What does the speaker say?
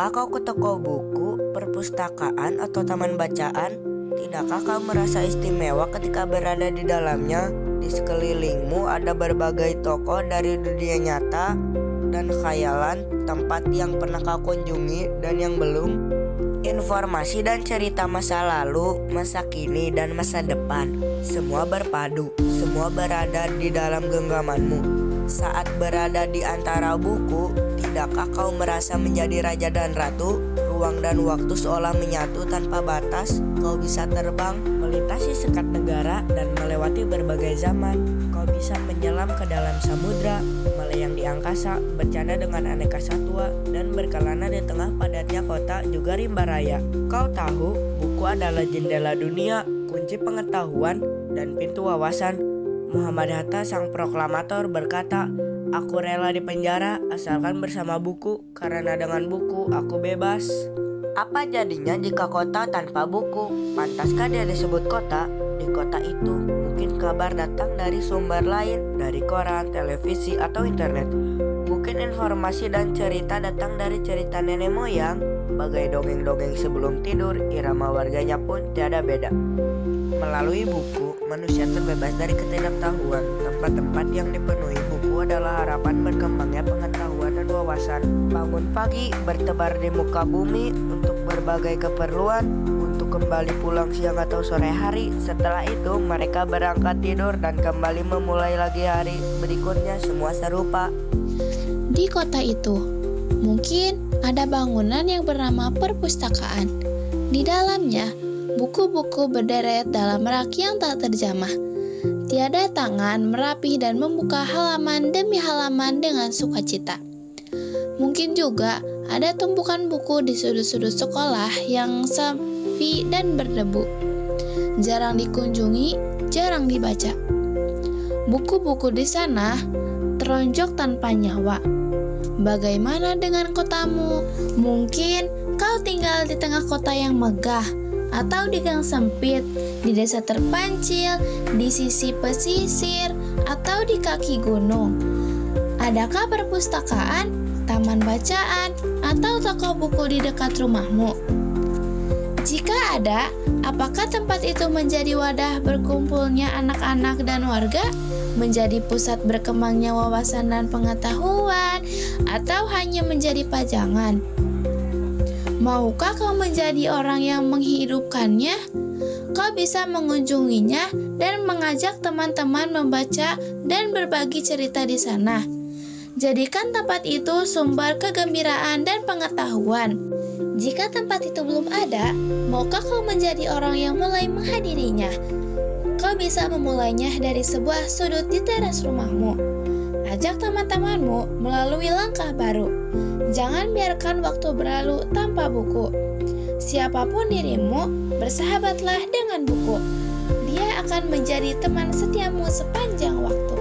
Ketika kau ke toko buku, perpustakaan, atau taman bacaan, tidakkah kau merasa istimewa ketika berada di dalamnya? Di sekelilingmu ada berbagai tokoh dari dunia nyata dan khayalan, tempat yang pernah kau kunjungi dan yang belum. Informasi dan cerita masa lalu, masa kini, dan masa depan, semua berpadu, semua berada di dalam genggamanmu. Saat berada di antara buku, tidakkah kau merasa menjadi raja dan ratu? Ruang dan waktu seolah menyatu tanpa batas. Kau bisa terbang, melintasi sekat negara, dan melewati berbagai zaman. Kau bisa menyelam ke dalam samudra, melayang di angkasa, bercanda dengan aneka satwa, dan berkelana di tengah padatnya kota juga rimba raya. Kau tahu, buku adalah jendela dunia, kunci pengetahuan, dan pintu wawasan. Muhammad Hatta, sang proklamator, berkata, "Aku rela di penjara asalkan bersama buku, karena dengan buku aku bebas." Apa jadinya jika kota tanpa buku? Pantaskah dia disebut kota? Di kota itu mungkin kabar datang dari sumber lain, dari koran, televisi, atau internet. Mungkin informasi dan cerita datang dari cerita nenek moyang. Bagai dongeng-dongeng sebelum tidur, irama warganya pun tiada beda. Melalui buku, manusia terbebas dari ketidaktahuan. Tempat-tempat yang dipenuhi buku adalah harapan berkembangnya pengetahuan dan wawasan. Bangun pagi, bertebar di muka bumi untuk berbagai keperluan, untuk kembali pulang siang atau sore hari. Setelah itu, mereka berangkat tidur dan kembali memulai lagi hari berikutnya, semua serupa. Di kota itu, mungkin ada bangunan yang bernama perpustakaan. Di dalamnya, buku-buku berderet dalam rak yang tak terjamah. Tiada tangan merapih dan membuka halaman demi halaman dengan sukacita. Mungkin juga ada tumpukan buku di sudut-sudut sekolah yang sepi dan berdebu. Jarang dikunjungi, jarang dibaca. Buku-buku di sana teronjok tanpa nyawa. Bagaimana dengan kotamu? Mungkin kau tinggal di tengah kota yang megah, atau di gang sempit, di desa terpencil, di sisi pesisir, atau di kaki gunung. Adakah perpustakaan, taman bacaan, atau toko buku di dekat rumahmu? Jika ada, apakah tempat itu menjadi wadah berkumpulnya anak-anak dan warga? Menjadi pusat berkembangnya wawasan dan pengetahuan, atau hanya menjadi pajangan? Maukah kau menjadi orang yang menghidupkannya? Kau bisa mengunjunginya dan mengajak teman-teman membaca dan berbagi cerita di sana. Jadikan tempat itu sumber kegembiraan dan pengetahuan. Jika tempat itu belum ada, maukah kau menjadi orang yang mulai menghadirinya? Kau bisa memulainya dari sebuah sudut di teras rumahmu. Ajak teman-temanmu melalui langkah baru. Jangan biarkan waktu berlalu tanpa buku. Siapapun dirimu, bersahabatlah dengan buku. Dia akan menjadi teman setiamu sepanjang waktu.